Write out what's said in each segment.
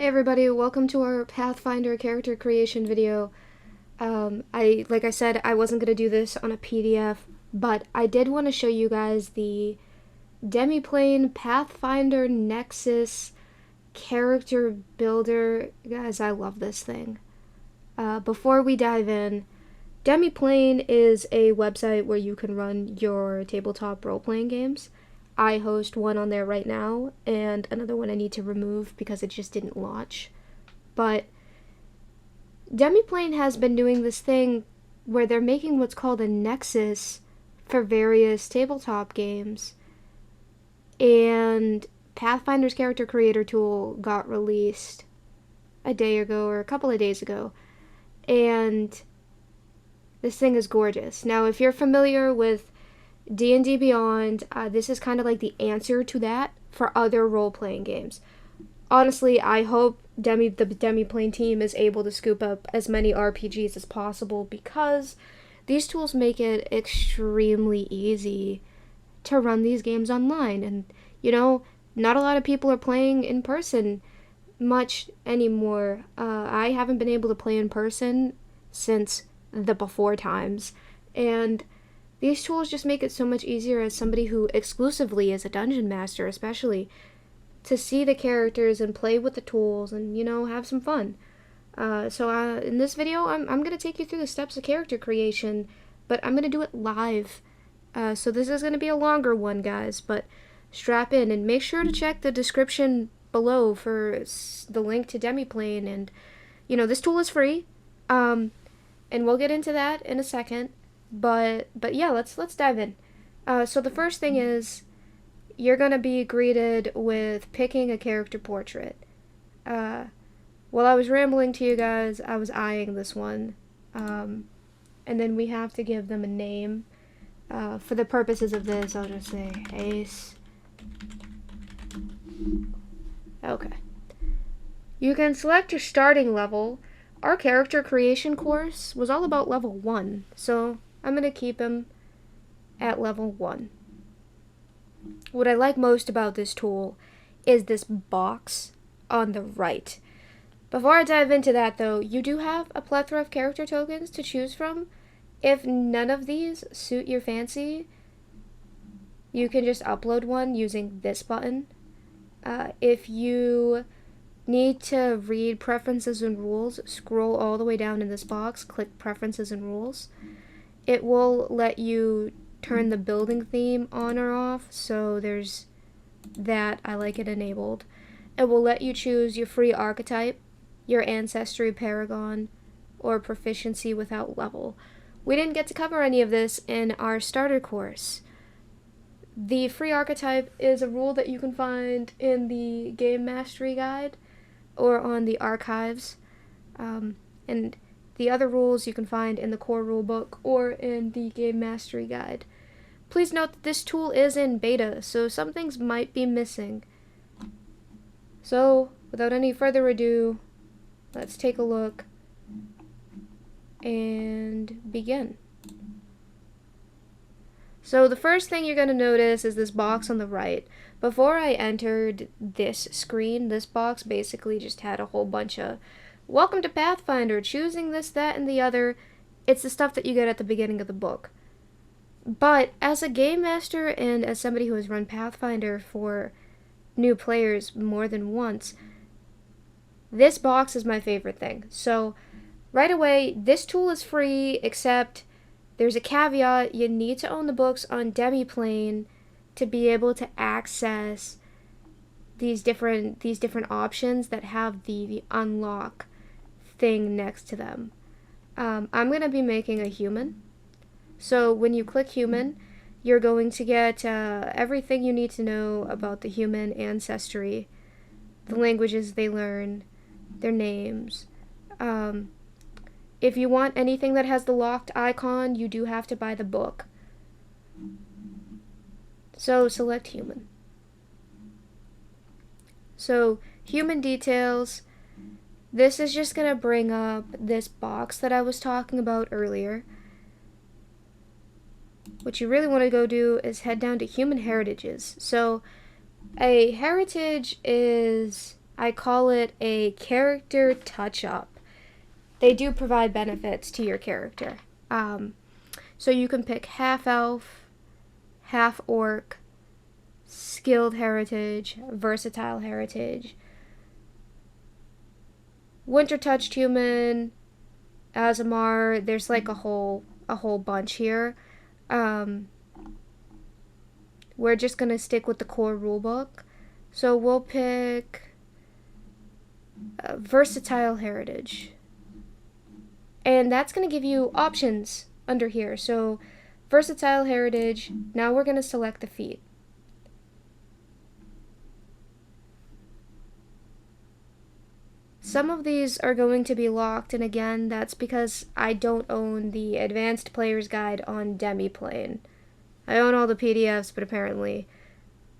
Hey everybody, welcome to our Pathfinder character creation video. Like I said, I wasn't going to do this on a PDF, but I did want to show you guys the Demiplane Pathfinder Nexus character builder. Guys, I love this thing. Before we dive in, Demiplane is a website where you can run your tabletop role-playing games. I host one on there right now, and another one I need to remove because it just didn't launch. But Demiplane has been doing this thing where they're making what's called a nexus for various tabletop games. And Pathfinder's character creator tool got released a day ago or a couple of days ago. And this thing is gorgeous. Now, if you're familiar with D&D Beyond, this is kind of like the answer to that for other role-playing games. Honestly, I hope the Demiplane team is able to scoop up as many RPGs as possible because these tools make it extremely easy to run these games online. And, you know, not a lot of people are playing in person much anymore. I haven't been able to play in person since the before times. And these tools just make it so much easier as somebody who exclusively is a dungeon master, especially, to see the characters and play with the tools and, you know, have some fun. So in this video, I'm going to take you through the steps of character creation, but I'm going to do it live. So this is going to be a longer one, guys, but strap in and make sure to check the description below for the link to Demiplane. And, you know, this tool is free, and we'll get into that in a second. But yeah, let's dive in. So the first thing is you're gonna be greeted with picking a character portrait. While I was rambling to you guys, I was eyeing this one, and then we have to give them a name. For the purposes of this, I'll just say Ace. Okay. You can select your starting level. Our character creation course was all about level 1, so I'm going to keep him at level 1. What I like most about this tool is this box on the right. Before I dive into that, though, you do have a plethora of character tokens to choose from. If none of these suit your fancy, you can just upload one using this button. If you need to read preferences and rules, scroll all the way down in this box, click preferences and rules. It will let you turn the building theme on or off, so there's that. I like it enabled. It will let you choose your free archetype, your ancestry paragon, or proficiency without level. We didn't get to cover any of this in our starter course. The free archetype is a rule that you can find in the Game Mastery Guide or on the archives, and the other rules you can find in the core rulebook or in the Game Mastery Guide. Please note that this tool is in beta, so some things might be missing. So, without any further ado, let's take a look and begin. So the first thing you're going to notice is this box on the right. Before I entered this screen, this box basically just had a whole bunch of welcome to Pathfinder, choosing this, that, and the other. It's the stuff that you get at the beginning of the book. But as a game master and as somebody who has run Pathfinder for new players more than once, this box is my favorite thing. So right away, this tool is free, except there's a caveat. You need to own the books on Demiplane to be able to access these different options that have the unlock thing next to them. I'm going to be making a human. So when you click human, you're going to get everything you need to know about the human ancestry, the languages they learn, their names. If you want anything that has the locked icon, you do have to buy the book. So select human. So human details. This is just going to bring up this box that I was talking about earlier. What you really want to go do is head down to human heritages. So a heritage is I call it a character touch-up. They do provide benefits to your character. So you can pick half elf, half orc, skilled heritage, versatile heritage, winter touched human, Azamar. There's like a whole bunch here. We're just gonna stick with the core rulebook. So we'll pick versatile heritage. And that's going to give you options under here. So versatile heritage, now we're going to select the feat. Some of these are going to be locked, and again, that's because I don't own the advanced player's guide on Demiplane. I own all the PDFs, but apparently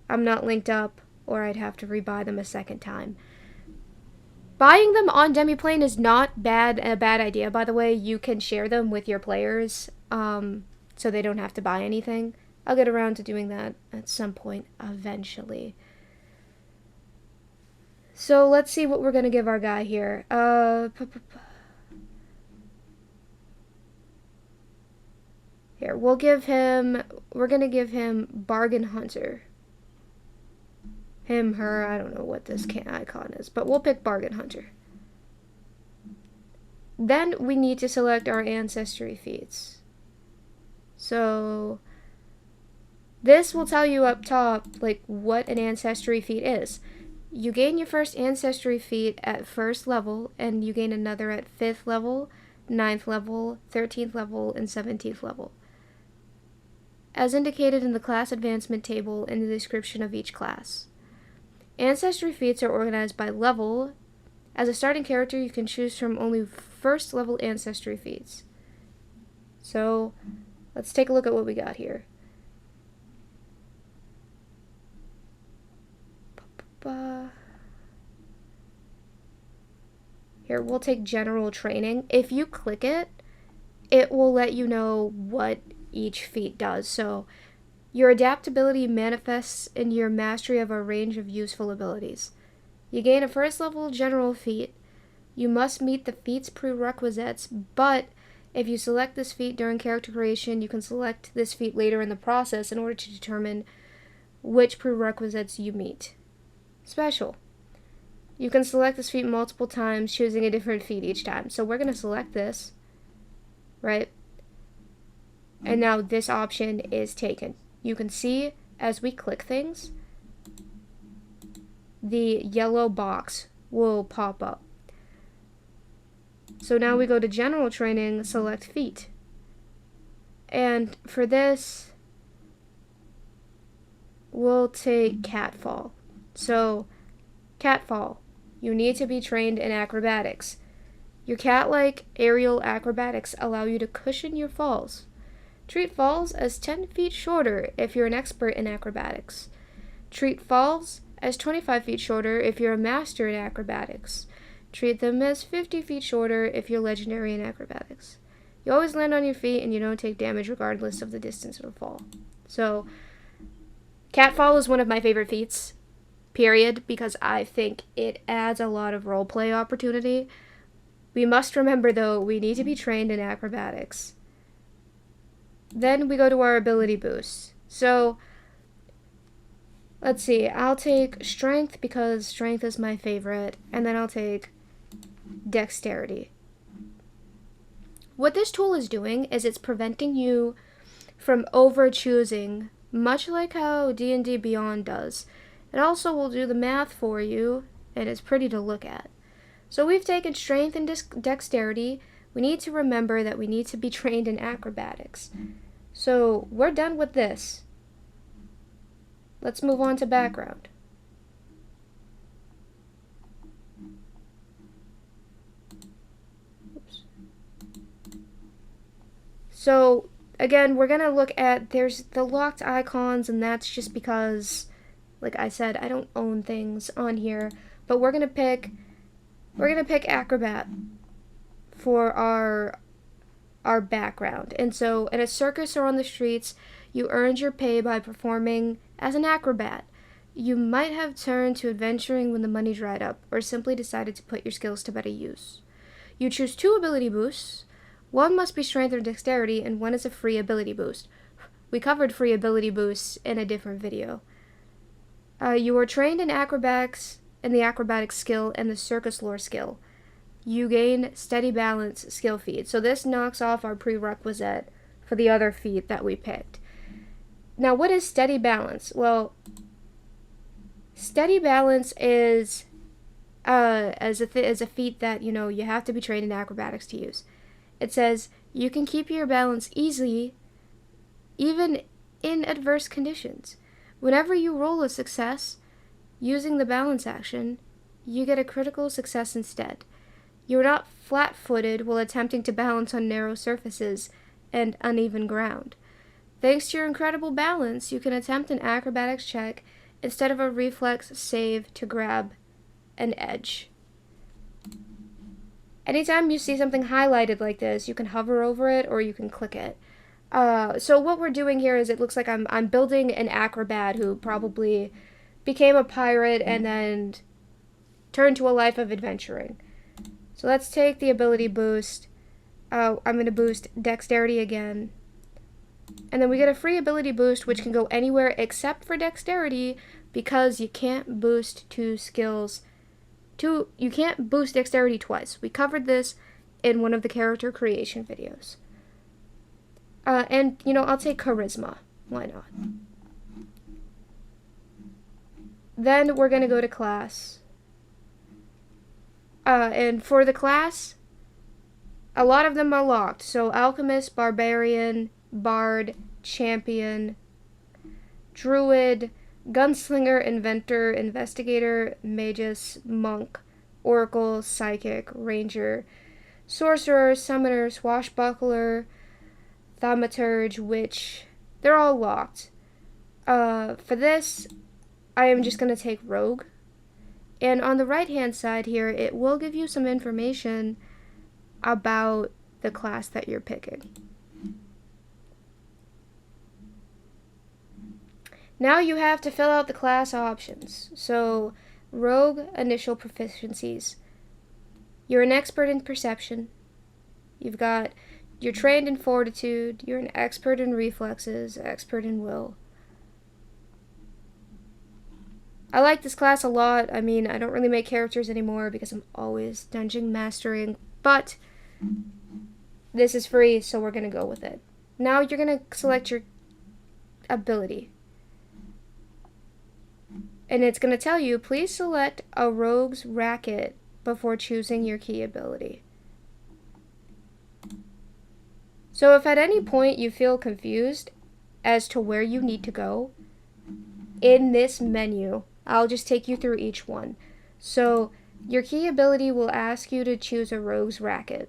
I'm not linked up, or I'd have to rebuy them a second time. Buying them on Demiplane is not a bad idea, by the way. You can share them with your players, so they don't have to buy anything. I'll get around to doing that at some point, eventually. So let's see what we're going to give our guy here. Here, we're going to give him Bargain Hunter. Him, her, I don't know what this icon is, but we'll pick Bargain Hunter. Then we need to select our ancestry feats. So this will tell you up top like what an ancestry feat is. You gain your first ancestry feat at 1st level, and you gain another at 5th level, 9th level, 13th level, and 17th level, as indicated in the class advancement table in the description of each class. Ancestry feats are organized by level. As a starting character, you can choose from only 1st level ancestry feats. So let's take a look at what we got here. Here, we'll take general training. If you click it, it will let you know what each feat does. So your adaptability manifests in your mastery of a range of useful abilities. You gain a 1st level general feat. You must meet the feat's prerequisites, but if you select this feat during character creation, you can select this feat later in the process in order to determine which prerequisites you meet. Special. You can select this feat multiple times, choosing a different feat each time. So we're going to select this, right? And now this option is taken. You can see as we click things, the yellow box will pop up. So now we go to general training, select feat. And for this, we'll take catfall. So catfall, you need to be trained in acrobatics. Your cat-like aerial acrobatics allow you to cushion your falls. Treat falls as 10 feet shorter if you're an expert in acrobatics. Treat falls as 25 feet shorter if you're a master in acrobatics. Treat them as 50 feet shorter if you're legendary in acrobatics. You always land on your feet and you don't take damage regardless of the distance of the fall. So, catfall is one of my favorite feats, period, because I think it adds a lot of roleplay opportunity. We must remember, though, we need to be trained in acrobatics. Then we go to our ability boosts. So, let's see, I'll take strength because strength is my favorite, and then I'll take dexterity. What this tool is doing is it's preventing you from over-choosing, much like how D&D Beyond does. It also will do the math for you, and it's pretty to look at. So we've taken strength and dexterity. We need to remember that we need to be trained in acrobatics. So we're done with this. Let's move on to background. Oops. So again, we're going to look at, there's the locked icons, and that's just because, like I said, I don't own things on here, but we're going to pick acrobat for our background. And so in a circus or on the streets, you earned your pay by performing as an acrobat. You might have turned to adventuring when the money dried up, or simply decided to put your skills to better use. You choose 2 ability boosts. One must be strength or dexterity, and one is a free ability boost. We covered free ability boosts in a different video. You are trained in acrobatics, in the acrobatic skill and the circus lore skill. You gain steady balance skill feat. So this knocks off our prerequisite for the other feat that we picked. Now, what is steady balance? Well, steady balance is as a feat that, you have to be trained in acrobatics to use. It says you can keep your balance easily even in adverse conditions. Whenever you roll a success using the balance action, you get a critical success instead. You're not flat-footed while attempting to balance on narrow surfaces and uneven ground. Thanks to your incredible balance, you can attempt an acrobatics check instead of a reflex save to grab an edge. Anytime you see something highlighted like this, you can hover over it or you can click it. So what we're doing here is it looks like I'm building an acrobat who probably became a pirate and then turned to a life of adventuring. So let's take the ability boost. I'm going to boost dexterity again. And then we get a free ability boost which can go anywhere except for dexterity because you can't boost 2 skills. You can't boost dexterity twice. We covered this in one of the character creation videos. And, I'll take charisma. Why not? Then we're going to go to class. And for the class, a lot of them are locked. So alchemist, barbarian, bard, champion, druid, gunslinger, inventor, investigator, magus, monk, oracle, psychic, ranger, sorcerer, summoner, swashbuckler, thaumaturge, witch. They're all locked. For this, I am just going to take rogue. And on the right-hand side here, it will give you some information about the class that you're picking. Now you have to fill out the class options. So, rogue initial proficiencies. You're an expert in perception. You're trained in fortitude. You're an expert in reflexes, expert in will. I like this class a lot. I mean, I don't really make characters anymore because I'm always dungeon mastering, but this is free, so we're going to go with it. Now you're going to select your ability. And it's going to tell you, please select a rogue's racket before choosing your key ability. So if at any point you feel confused as to where you need to go, in this menu, I'll just take you through each one. So your key ability will ask you to choose a rogue's racket.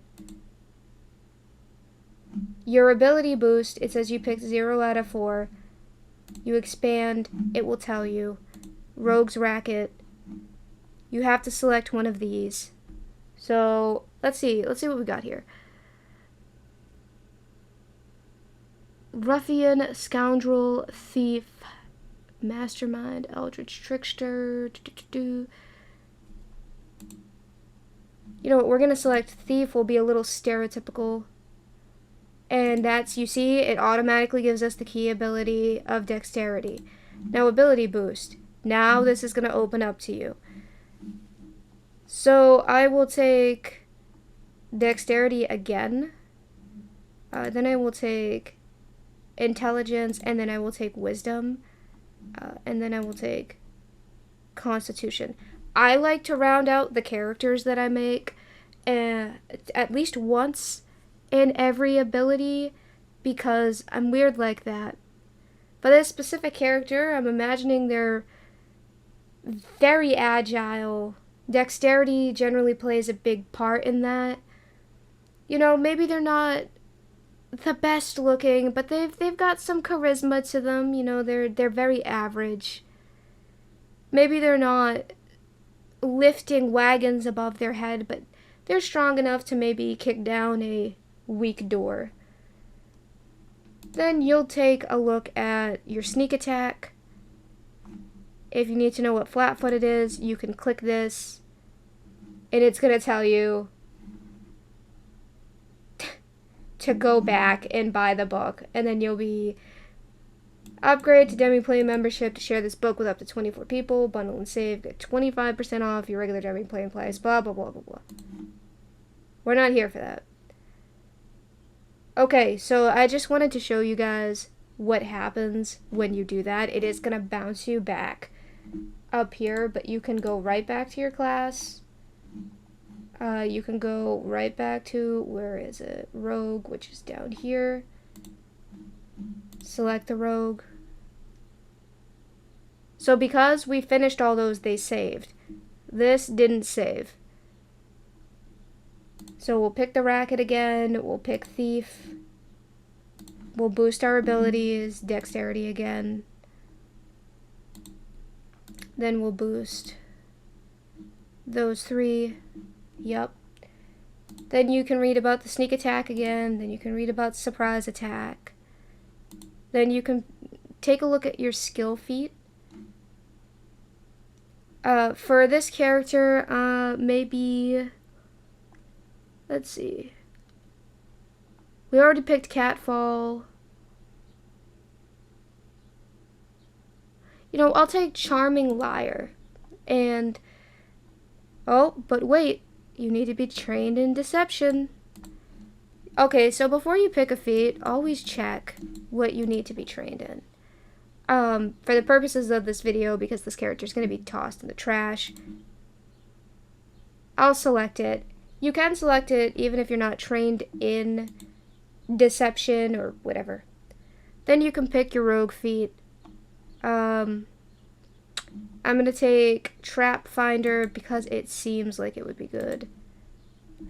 Your ability boost, it says you picked 0 out of 4. You expand, it will tell you. Rogue's racket. You have to select one of these. So let's see what we got here. Ruffian, scoundrel, thief, mastermind, eldritch trickster. You know what, we're going to select thief. Will be a little stereotypical. And that's, you see, it automatically gives us the key ability of dexterity. Now, ability boost. Now this is going to open up to you. So I will take dexterity again. Then I will take intelligence, and then I will take wisdom. And then I will take constitution. I like to round out the characters that I make at least once in every ability because I'm weird like that. For this specific character, I'm imagining they're very agile. Dexterity generally plays a big part in that. You know, maybe they're not the best looking, but they've got some charisma to them. You know, they're very average. Maybe they're not lifting wagons above their head, but they're strong enough to maybe kick down a weak door. Then you'll take a look at your sneak attack. If you need to know what flat-footed is, you can click this, and it's going to tell you to go back and buy the book, and then you'll be upgrade to Demiplane membership to share this book with up to 24 people, bundle and save, get 25% off your regular Demiplane price, blah, blah, blah, blah, blah. We're not here for that. Okay, so I just wanted to show you guys what happens when you do that. It is going to bounce you back up here, but you can go right back to your class. You can go right back to, where is it? Rogue, which is down here. Select the rogue. So because we finished all those, they saved. This didn't save. So we'll pick the racket again. We'll pick thief. We'll boost our abilities, dexterity again. Then we'll boost those 3. Yep. Then you can read about the sneak attack again. Then you can read about surprise attack. Then you can take a look at your skill feat. For this character, maybe, let's see. We already picked Catfall. You know, I'll take Charming Liar. And, oh, but wait, you need to be trained in Deception. Okay, so before you pick a feat, always check what you need to be trained in. For the purposes of this video, because this character is going to be tossed in the trash, I'll select it. You can select it even if you're not trained in Deception or whatever. Then you can pick your rogue feat. I'm going to take Pathfinder because it seems like it would be good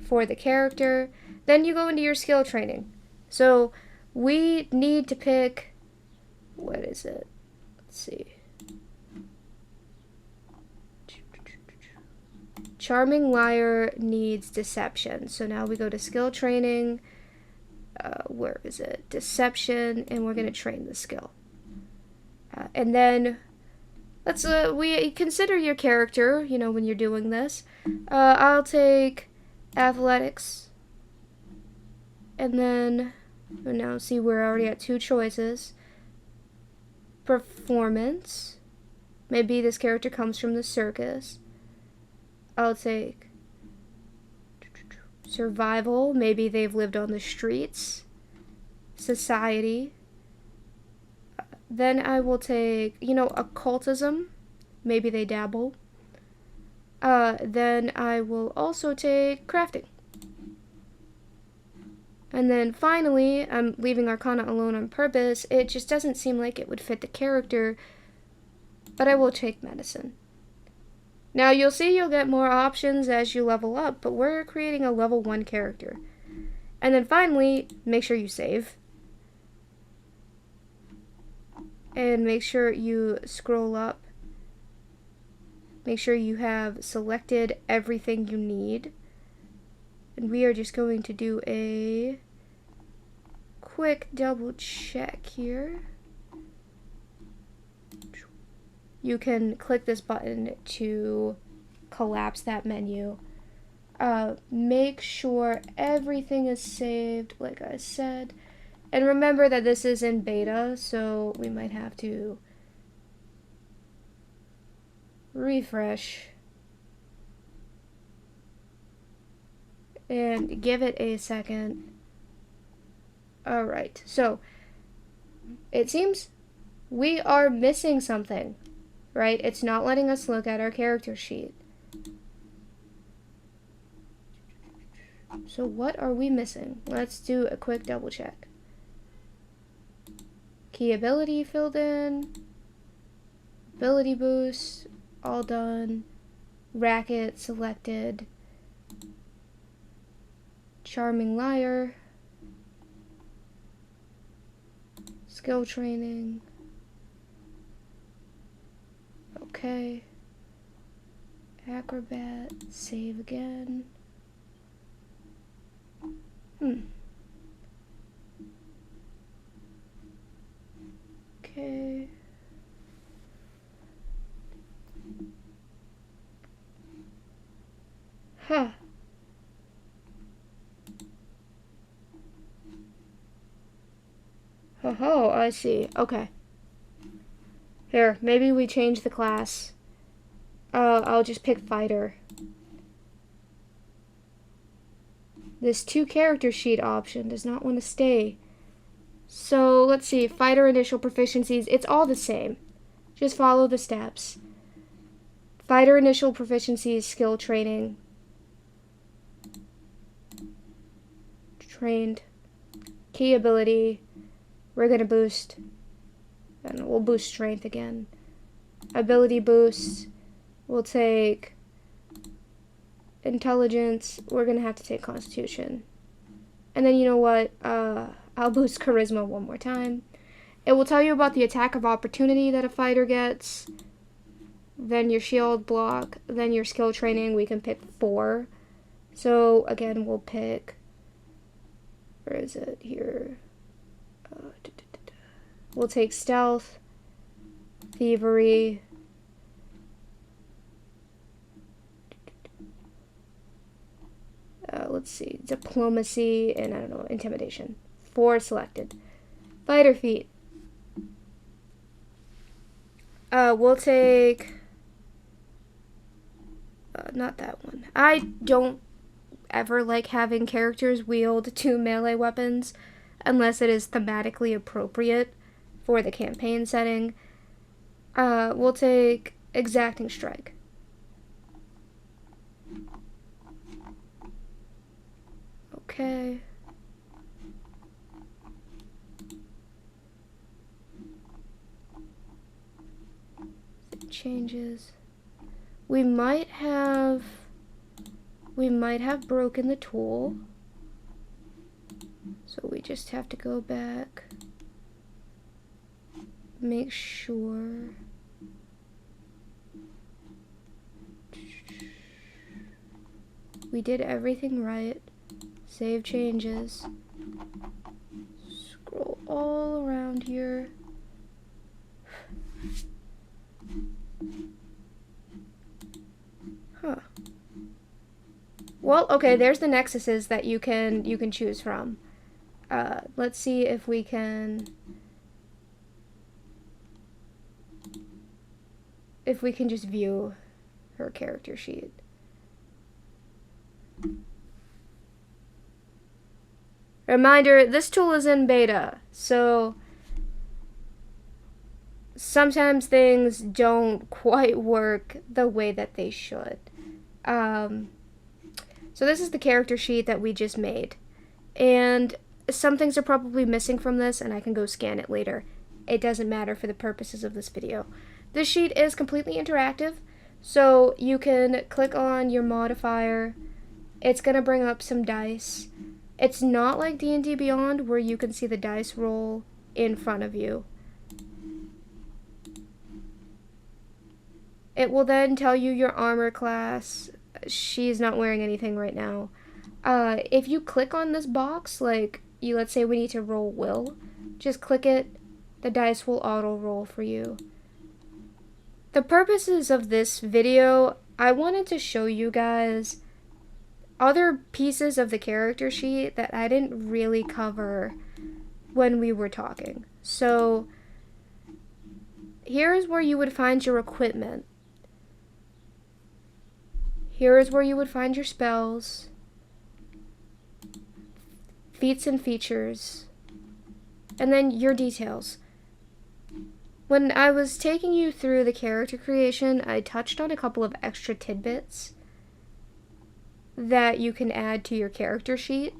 for the character. Then you go into your skill training. So we need to pick, what is it? Let's see. Charming Liar needs Deception. So now we go to skill training. Where is it? Deception, and we're going to train the skill. And then let's we consider your character, you know, when you're doing this. I'll take athletics. And then now see, we're already at 2 choices. Performance. Maybe this character comes from the circus. I'll take survival. Maybe they've lived on the streets. Society. Then I will take, you know, occultism. Maybe they dabble. Then I will also take crafting. And then finally, I'm leaving Arcana alone on purpose. It just doesn't seem like it would fit the character, but I will take medicine. Now you'll see you'll get more options as you level up, but we're creating a level 1 character. And then finally, make sure you save. And make sure you scroll up. Make sure you have selected everything you need. And we are just going to do a quick double check here. You can click this button to collapse that menu. Make sure everything is saved, like I said. And remember that this is in beta, so we might have to refresh. And give it a second. Alright, so it seems we are missing something, right? It's not letting us look at our character sheet. So what are we missing? Let's do a quick double check. Key ability filled in. Ability boost, all done. Racket selected. Charming Liar. Skill training. Okay. Acrobat. Save again. Okay. Huh. Oh, I see. Okay. Here, maybe we change the class. I'll just pick fighter. This 2 character sheet option does not want to stay. So let's see, fighter initial proficiencies, it's all the same. Just follow the steps. Fighter initial proficiencies, skill training. Trained. Key ability. We're gonna boost. And we'll boost strength again. Ability boosts. We'll take intelligence. We're gonna have to take constitution. And then you know what? I'll boost charisma one more time. It will tell you about the attack of opportunity that a fighter gets. Then your shield block. Then your skill training. We can pick 4. So again, we'll pick. Where is it? Here. We'll take stealth, thievery, let's see, diplomacy, and I don't know, intimidation. 4 selected. Fighter feat. We'll take, not that one. I don't ever like having characters wield 2 melee weapons unless it is thematically appropriate for the campaign setting. We'll take exacting strike. Okay. It changes. We might have broken the tool. So we just have to go back. Make sure. We did everything right. Save changes. Scroll all around here. Huh. Well, okay, there's the nexuses that you can choose from. Let's see if we can just view her character sheet. Reminder, this tool is in beta, so sometimes things don't quite work the way that they should. So this is the character sheet that we just made. And some things are probably missing from this, and I can go scan it later. It doesn't matter for the purposes of this video. This sheet is completely interactive, so you can click on your modifier. It's going to bring up some dice. It's not like D&D Beyond where you can see the dice roll in front of you. It will then tell you your armor class. She's not wearing anything right now. If you click on this box, like, let's say we need to roll will, just click it. The dice will auto roll for you. The purposes of this video, I wanted to show you guys other pieces of the character sheet that I didn't really cover when we were talking. So here's where you would find your equipment. Here is where you would find your spells, feats and features, and then your details. When I was taking you through the character creation, I touched on a couple of extra tidbits that you can add to your character sheet.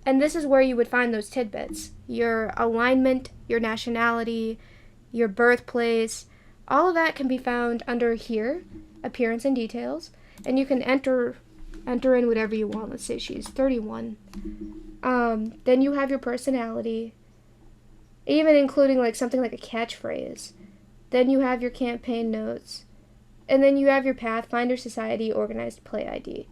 And this is where you would find those tidbits. Your alignment, your nationality, your birthplace, all of that can be found under here, appearance and details. And you can enter in whatever you want. Let's say she's 31. Then you have your personality, even including like something like a catchphrase. Then you have your campaign notes. And then you have your Pathfinder Society Organized Play ID.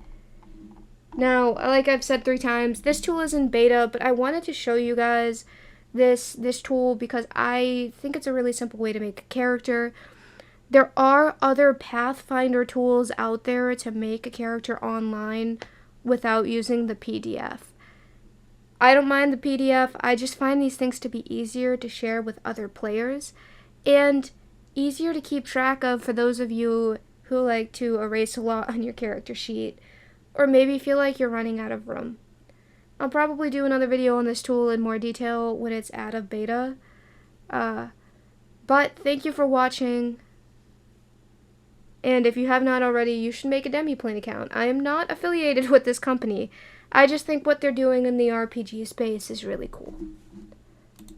Now, like I've said 3 times, this tool is in beta, but I wanted to show you guys this tool because I think it's a really simple way to make a character. There are other Pathfinder tools out there to make a character online without using the PDF. I don't mind the PDF, I just find these things to be easier to share with other players and easier to keep track of for those of you who like to erase a lot on your character sheet or maybe feel like you're running out of room. I'll probably do another video on this tool in more detail when it's out of beta. But thank you for watching. And if you have not already, you should make a Demiplane account. I am not affiliated with this company. I just think what they're doing in the RPG space is really cool.